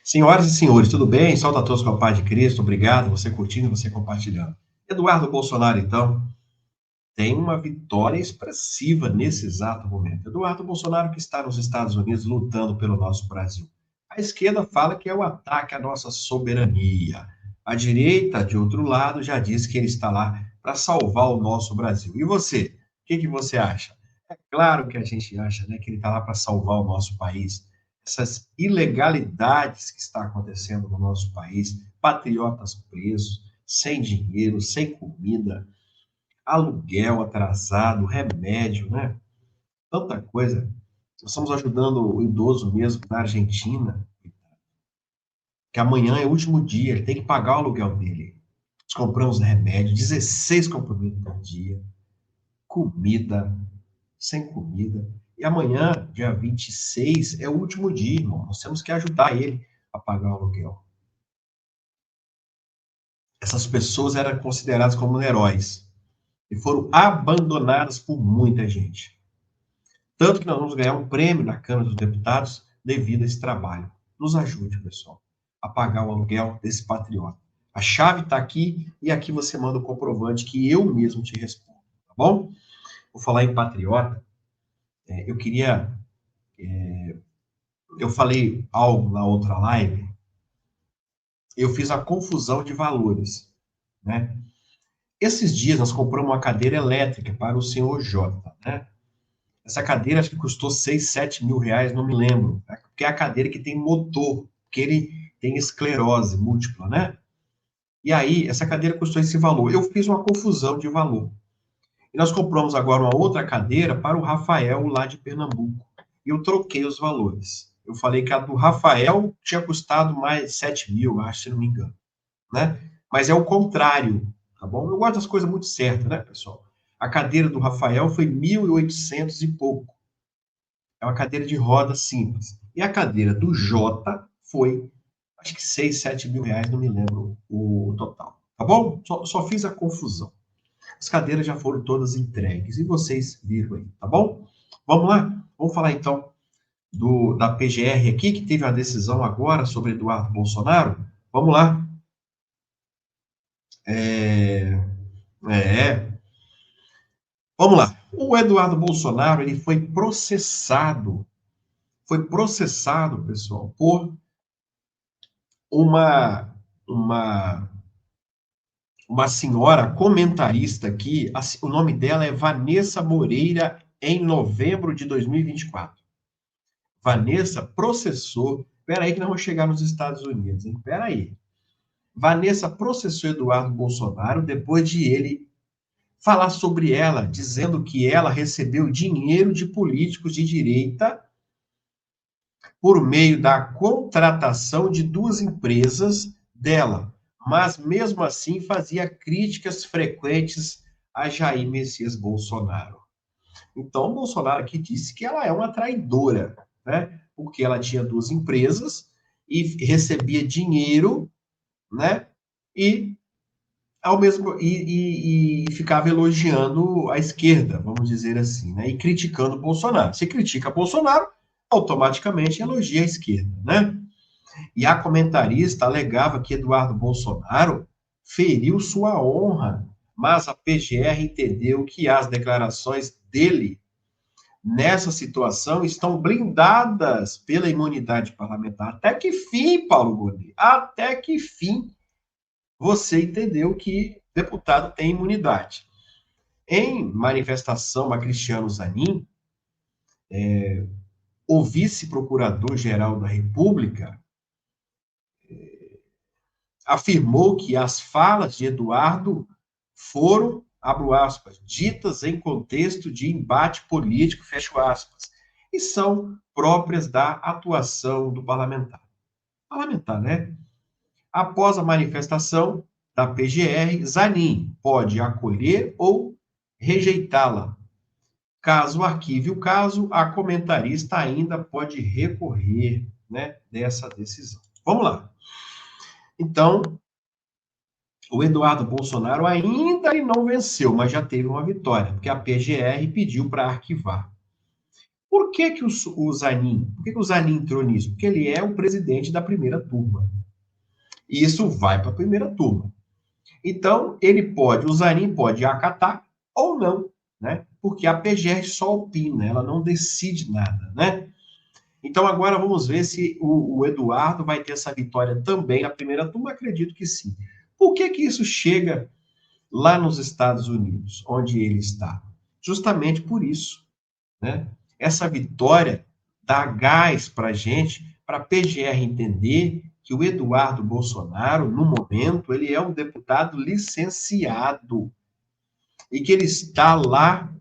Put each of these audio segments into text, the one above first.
Senhoras e senhores, tudo bem? Salve a todos com a paz de Cristo. Obrigado, você curtindo, você compartilhando. Eduardo Bolsonaro, então, tem uma vitória expressiva nesse exato momento. Eduardo Bolsonaro que está nos Estados Unidos lutando pelo nosso Brasil. A esquerda fala que é o ataque à nossa soberania. A direita, de outro lado, já diz que ele está lá para salvar o nosso Brasil. E você? O que você acha? É claro que a gente acha, né, que ele está lá para salvar o nosso país. Essas ilegalidades que está acontecendo no nosso país, patriotas presos, sem dinheiro, sem comida, aluguel atrasado, remédio, né? Tanta coisa. Nós estamos ajudando o idoso mesmo na Argentina, que amanhã é o último dia, ele tem que pagar o aluguel dele. Nós compramos remédio, 16 comprimidos por dia, comida, sem comida. E amanhã, dia 26, é o último dia, irmão. Nós temos que ajudar ele a pagar o aluguel. Essas pessoas eram consideradas como heróis e foram abandonadas por muita gente. Tanto que nós vamos ganhar um prêmio na Câmara dos Deputados devido a esse trabalho. Nos ajude, pessoal, a pagar o aluguel desse patriota. A chave está aqui e aqui você manda o comprovante que eu mesmo te respondo, tá bom? Vou falar em patriota. Eu queria. Eu falei algo na outra live. Eu fiz a confusão de valores, né? Esses dias nós compramos uma cadeira elétrica para o senhor J, né? Essa cadeira acho que custou 6, 7 mil reais, não me lembro. Porque é a cadeira que tem motor, que ele tem esclerose múltipla, né? E aí, essa cadeira custou esse valor. Eu fiz uma confusão de valor. E nós compramos agora uma outra cadeira para o Rafael, lá de Pernambuco. E eu troquei os valores. Eu falei que a do Rafael tinha custado mais 7 mil, acho, se não me engano, né? Mas é o contrário, tá bom? Eu gosto das coisas muito certas, né, pessoal? A cadeira do Rafael foi 1.800 e pouco. É uma cadeira de roda simples. E a cadeira do Jota foi, acho que 6, 7 mil reais, não me lembro o total. Tá bom? Só fiz a confusão. As cadeiras já foram todas entregues e vocês viram aí, tá bom? Vamos lá? Vamos falar então da PGR aqui, que teve a decisão agora sobre Eduardo Bolsonaro. Vamos lá. É, é, vamos lá. O Eduardo Bolsonaro ele foi processado, pessoal, por uma, uma, uma senhora comentarista aqui, o nome dela é Vanessa Moreira, em novembro de 2024. Vanessa processou, peraí que nós vamos chegar nos Estados Unidos, hein? Peraí. Vanessa processou Eduardo Bolsonaro depois de ele falar sobre ela, dizendo que ela recebeu dinheiro de políticos de direita por meio da contratação de duas empresas dela, mas mesmo assim fazia críticas frequentes a Jair Messias Bolsonaro. Então, Bolsonaro aqui disse que ela é uma traidora, né? Porque ela tinha duas empresas e recebia dinheiro, né? E ao mesmo e ficava elogiando a esquerda, vamos dizer assim, né? E criticando Bolsonaro. Se critica Bolsonaro, automaticamente elogia a esquerda, né? E a comentarista alegava que Eduardo Bolsonaro feriu sua honra, mas a PGR entendeu que as declarações dele nessa situação estão blindadas pela imunidade parlamentar. Até que fim, Paulo Gonet? Até que fim você entendeu que deputado tem imunidade. Em manifestação a Cristiano Zanin, o vice-procurador-geral da República afirmou que as falas de Eduardo foram, abro aspas, ditas em contexto de embate político, fecho aspas, e são próprias da atuação do parlamentar. Parlamentar, né? Após a manifestação da PGR, Zanin pode acolher ou rejeitá-la. Caso arquive o caso, a comentarista ainda pode recorrer, né, dessa decisão. Vamos lá. Então, o Eduardo Bolsonaro ainda não venceu, mas já teve uma vitória, porque a PGR pediu para arquivar. Por que que o Zanin, por que que o Zanin entrou nisso? Porque ele é o presidente da primeira turma. E isso vai para a primeira turma. Então, o Zanin pode acatar ou não, né? Porque a PGR só opina, ela não decide nada, né? Então, agora vamos ver se o Eduardo vai ter essa vitória também na primeira turma. Acredito que sim. Por que que isso chega lá nos Estados Unidos, onde ele está? Justamente por isso, né? Essa vitória dá gás para a gente, para a PGR entender que o Eduardo Bolsonaro, no momento, ele é um deputado licenciado e que ele está lá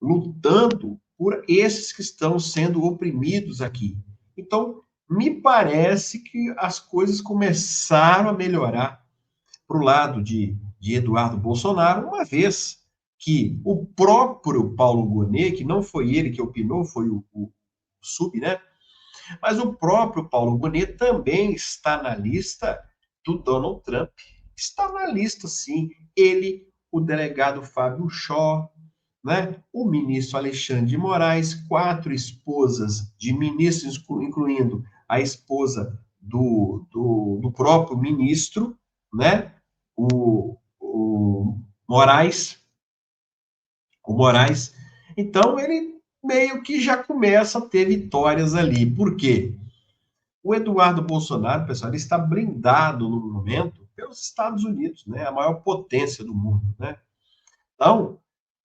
lutando por esses que estão sendo oprimidos aqui. Então, me parece que as coisas começaram a melhorar para o lado de Eduardo Bolsonaro, uma vez que o próprio Paulo Gonet, que não foi ele que opinou, foi o Sub, né? Mas o próprio Paulo Gonet também está na lista do Donald Trump. Está na lista, sim. Ele, o delegado Fábio Shaw, né? O ministro Alexandre de Moraes, 4 esposas de ministros, incluindo a esposa do próprio ministro, né? O Moraes, o Moraes. Então, ele meio que já começa a ter vitórias ali. Por quê? O Eduardo Bolsonaro, pessoal, ele está blindado no momento pelos Estados Unidos, né? A maior potência do mundo, né? Então,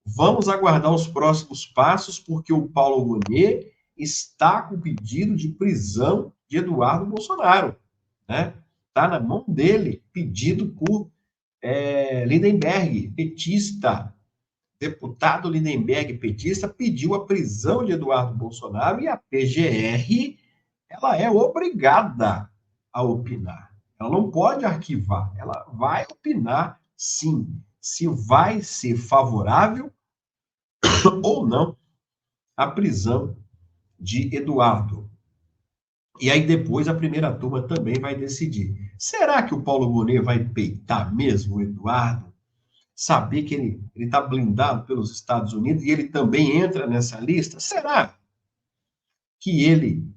vamos aguardar os próximos passos, porque o Paulo Gonet está com pedido de prisão de Eduardo Bolsonaro, né? Está na mão dele, pedido por Lindenberg, petista. Deputado Lindenberg, petista, pediu a prisão de Eduardo Bolsonaro e a PGR ela é obrigada a opinar. Ela não pode arquivar, ela vai opinar sim, se vai ser favorável ou não a prisão de Eduardo. E aí depois a primeira turma também vai decidir. Será que o Paulo Gonet vai peitar mesmo o Eduardo? Saber que ele está blindado pelos Estados Unidos e ele também entra nessa lista? Será que ele,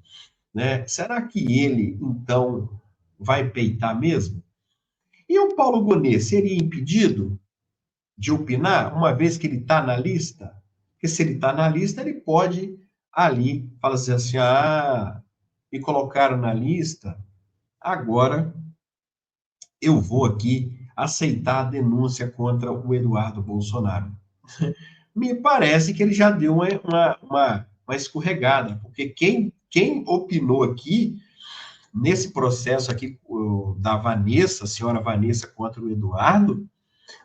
né? Será que ele então vai peitar mesmo? E o Paulo Gonet seria impedido de opinar, uma vez que ele está na lista? Porque se ele está na lista, ele pode ali falar assim, me colocaram na lista, agora eu vou aqui aceitar a denúncia contra o Eduardo Bolsonaro. Me parece que ele já deu uma escorregada, porque quem opinou aqui, nesse processo aqui da Vanessa, a senhora Vanessa contra o Eduardo,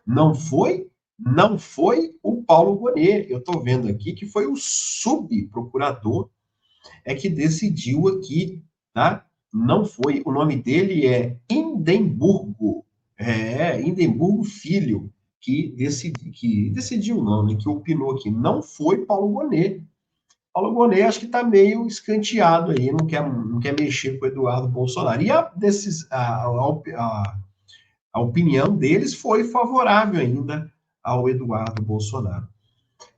não foi o Paulo Gonet. Eu estou vendo aqui que foi o subprocurador que decidiu aqui, tá? Não foi. O nome dele é Indemburgo. Indemburgo Filho, que decidiu não, né? Que opinou aqui. Não foi Paulo Gonet. Paulo Gonet acho que está meio escanteado aí, não quer mexer com o Eduardo Bolsonaro. E a opinião deles foi favorável ainda ao Eduardo Bolsonaro.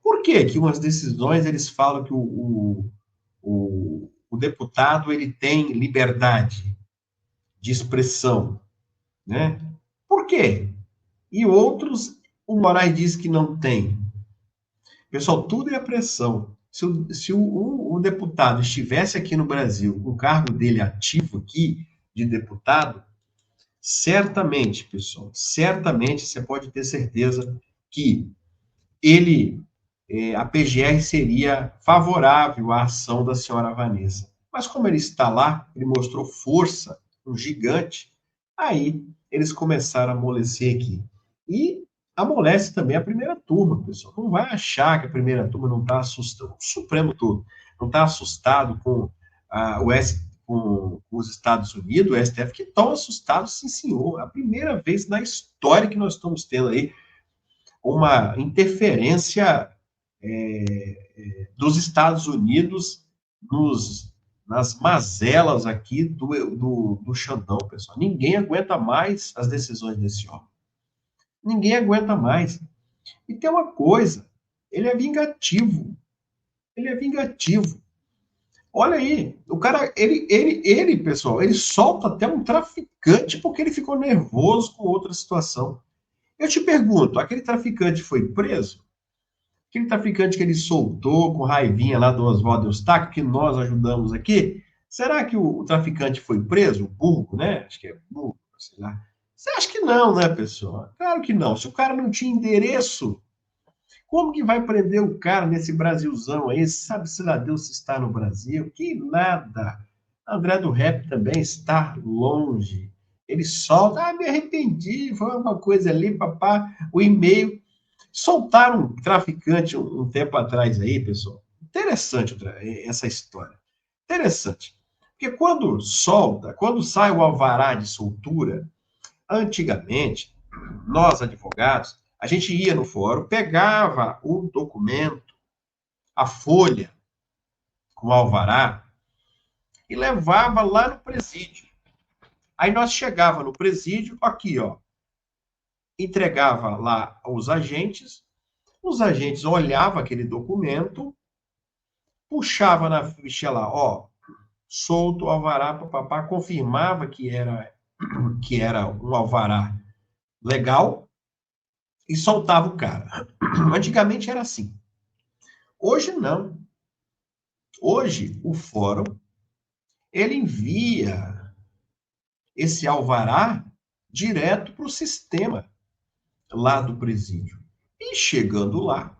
Por que que umas decisões eles falam que o deputado ele tem liberdade de expressão, né? Por quê? E outros, o Moraes diz que não tem. Pessoal, tudo é pressão. Se o deputado estivesse aqui no Brasil, com o cargo dele ativo aqui, de deputado, certamente, pessoal, certamente você pode ter certeza que a PGR seria favorável à ação da senhora Vanessa. Mas como ele está lá, ele mostrou força, um gigante, aí eles começaram a amolecer aqui. E amolece também a primeira turma, pessoal. Não vai achar que a primeira turma não está assustado, o Supremo todo, não está assustado com com os Estados Unidos, o STF, que estão assustados, sim, senhor. A primeira vez na história que nós estamos tendo aí uma interferência dos Estados Unidos nas mazelas aqui do Xandão, pessoal. Ninguém aguenta mais as decisões desse homem. Ninguém aguenta mais. E tem uma coisa, ele é vingativo. Ele é vingativo. Olha aí, o cara, pessoal, ele solta até um traficante porque ele ficou nervoso com outra situação. Eu te pergunto, aquele traficante foi preso? Aquele traficante que ele soltou com raivinha lá do Oswaldo Eustáquio, que nós ajudamos aqui, será que o traficante foi preso? O burro, né? Acho que é burro, sei lá. Você acha que não, né, pessoal? Claro que não. Se o cara não tinha endereço, como que vai prender o cara nesse Brasilzão aí? Sabe-se lá Deus se está no Brasil? Que nada. André do Rap também está longe. Ele solta, me arrependi, foi uma coisa ali, papá, o e-mail. Soltaram um traficante um tempo atrás aí, pessoal. Interessante essa história. Interessante. Porque quando solta, quando sai o alvará de soltura, antigamente, nós advogados, a gente ia no fórum, pegava o documento, a folha com o alvará e levava lá no presídio. Aí nós chegava no presídio, aqui, ó, entregava lá aos agentes, os agentes olhavam aquele documento, puxava na ficha lá, ó, solto, alvará, papapá, confirmava que era um alvará legal e soltava o cara. Antigamente era assim. Hoje não. Hoje o fórum ele envia esse alvará direto para o sistema lá do presídio. E chegando lá,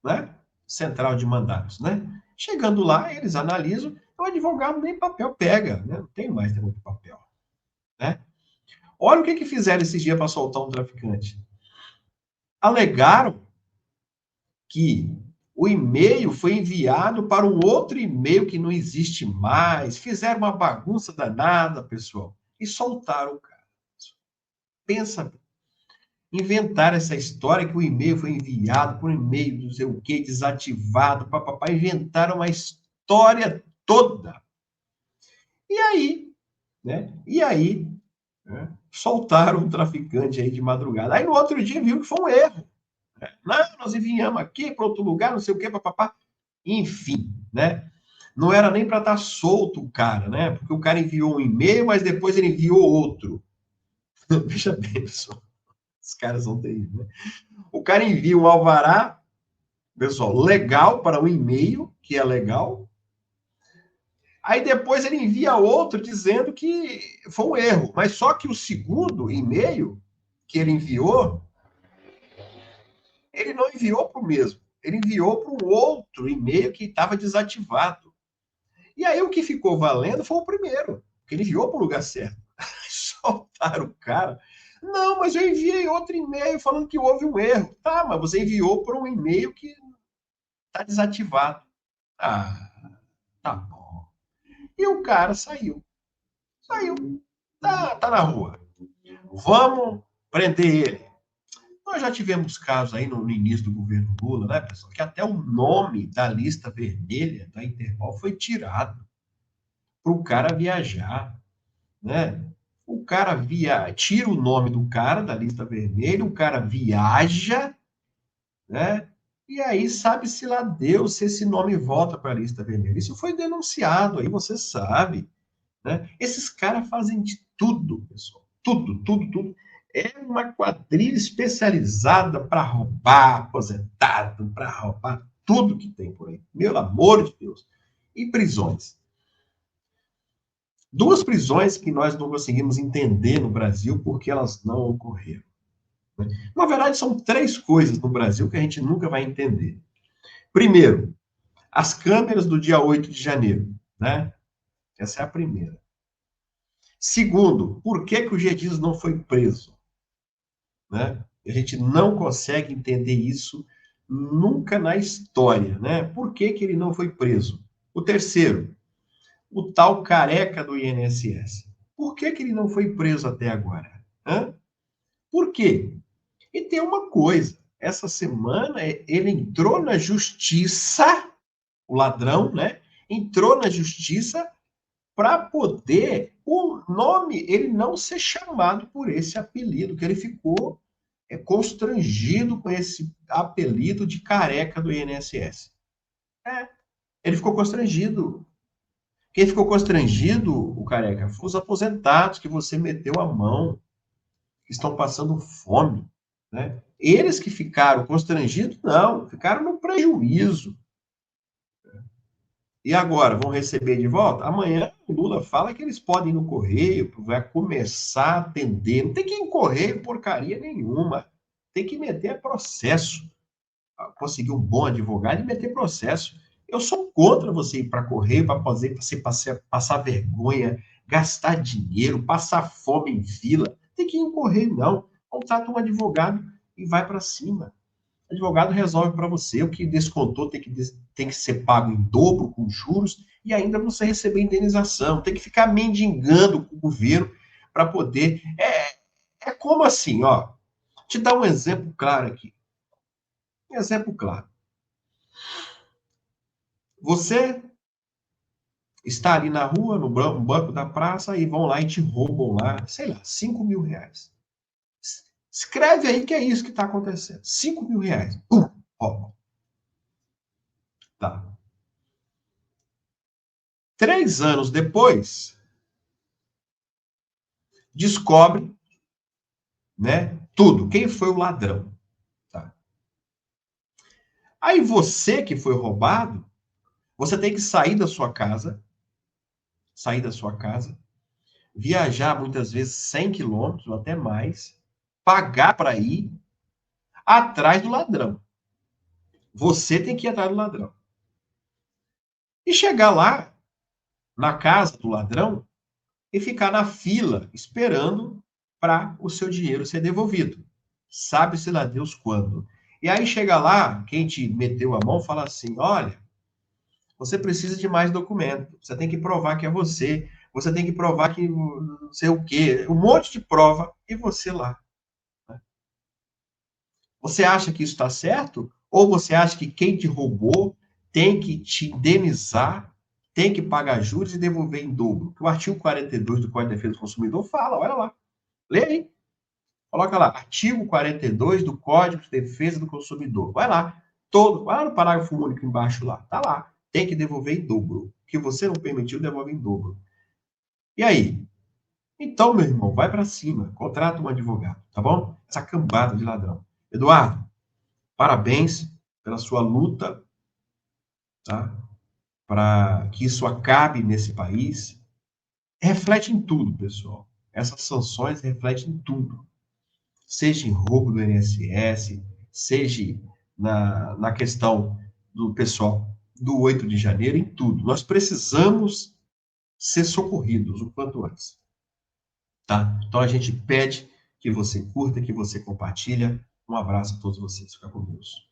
né? Central de mandatos, né? Chegando lá, eles analisam, o advogado nem papel pega, né? Não tem mais negócio de papel, né? Olha o que fizeram esses dias para soltar um traficante. Alegaram que o e-mail foi enviado para um outro e-mail que não existe mais. Fizeram uma bagunça danada, pessoal, e soltaram o cara. Pensa, inventaram essa história que o e-mail foi enviado por um e-mail, não sei o que, desativado, papapá, inventaram uma história toda. E aí, né? E aí, né? Soltaram um traficante aí de madrugada. Aí no outro dia viu que foi um erro. Não, nós enviamos aqui para outro lugar, não sei o que, papapá. Enfim, né? Não era nem para estar solto o cara, né? Porque o cara enviou um e-mail, mas depois ele enviou outro. Veja bem, pessoal. Os caras são terríveis, né? O cara envia um alvará, pessoal, legal para um e-mail, que é legal. Aí depois ele envia outro dizendo que foi um erro. Mas só que o segundo e-mail que ele enviou, ele não enviou para o mesmo. Ele enviou para um outro e-mail que estava desativado. E aí o que ficou valendo foi o primeiro, que ele enviou para o lugar certo. Soltaram o cara. Não, mas eu enviei outro e-mail falando que houve um erro. Tá, mas você enviou para um e-mail que está desativado. Ah, tá bom. E o cara saiu. Saiu. Tá na rua. Vamos prender ele. Nós já tivemos casos aí no início do governo Lula, né, pessoal, que até o nome da lista vermelha da Interpol foi tirado para o cara viajar, né? O cara tira o nome do cara da lista vermelha, o cara viaja, né? E aí sabe-se lá Deus se esse nome volta para a lista vermelha. Isso foi denunciado, aí você sabe, né? Esses caras fazem de tudo, pessoal. Tudo, tudo, tudo. É uma quadrilha especializada para roubar aposentado, para roubar tudo que tem por aí. Meu amor de Deus. E prisões. Duas prisões que nós não conseguimos entender no Brasil porque elas não ocorreram. Né? Na verdade, são três coisas no Brasil que a gente nunca vai entender. Primeiro, as câmeras do dia 8 de janeiro. Né? Essa é a primeira. Segundo, por que o G. Dias não foi preso? Né? A gente não consegue entender isso nunca na história. Né? Por que ele não foi preso? O terceiro, o tal careca do INSS. Por que ele não foi preso até agora? Hã? Por quê? E tem uma coisa, essa semana ele entrou na justiça, o ladrão, né? Entrou na justiça para poder o nome, ele não ser chamado por esse apelido, que ele ficou constrangido com esse apelido de careca do INSS. É, ele ficou constrangido. Quem ficou constrangido, o Careca, foi os aposentados que você meteu a mão, que estão passando fome, né? Eles que ficaram constrangidos, não, ficaram no prejuízo. E agora, vão receber de volta? Amanhã o Lula fala que eles podem ir no correio, vai começar a atender. Não tem que ir em correio porcaria nenhuma. Tem que meter processo. Conseguir um bom advogado e meter processo. Eu sou contra você ir para correio para fazer você passar vergonha, gastar dinheiro, passar fome em fila. Tem que ir em correio, não. Contrata um advogado e vai para cima. O advogado resolve para você. O que descontou tem que ser pago em dobro, com juros, e ainda você receber indenização. Tem que ficar mendigando com o governo para poder. É como assim, ó. Te dar um exemplo claro aqui. Um exemplo claro. Você está ali na rua, no banco da praça, e vão lá e te roubam lá, sei lá, 5 mil reais. Escreve aí que é isso que está acontecendo. 5 mil reais. Pum, rouba. Tá. 3 anos depois, descobre, né, tudo. Quem foi o ladrão? Tá. Aí você que foi roubado, você tem que sair da sua casa, viajar muitas vezes 100 quilômetros ou até mais, pagar para ir atrás do ladrão. Você tem que ir atrás do ladrão. E chegar lá, na casa do ladrão, e ficar na fila, esperando para o seu dinheiro ser devolvido. Sabe-se lá Deus quando. E aí chega lá, quem te meteu a mão fala assim: olha, você precisa de mais documento, você tem que provar que é você tem que provar que não sei o quê, um monte de prova, e você lá. Né? Você acha que isso está certo? Ou você acha que quem te roubou tem que te indenizar, tem que pagar juros e devolver em dobro? Que o artigo 42 do Código de Defesa do Consumidor fala, olha lá. Lê aí. Coloca lá, artigo 42 do Código de Defesa do Consumidor. Vai lá. Vai lá no parágrafo único embaixo lá. Tá lá. Tem que devolver em dobro. O que você não permitiu, devolve em dobro. E aí? Então, meu irmão, vai para cima. Contrata um advogado, tá bom? Essa cambada de ladrão. Eduardo, parabéns pela sua luta, tá? Para que isso acabe nesse país. Reflete em tudo, pessoal. Essas sanções refletem em tudo. Seja em roubo do INSS, seja na questão do pessoal do 8 de janeiro, em tudo. Nós precisamos ser socorridos o quanto antes, tá? Então a gente pede que você curta, que você compartilha. Um abraço a todos vocês. Fica com Deus.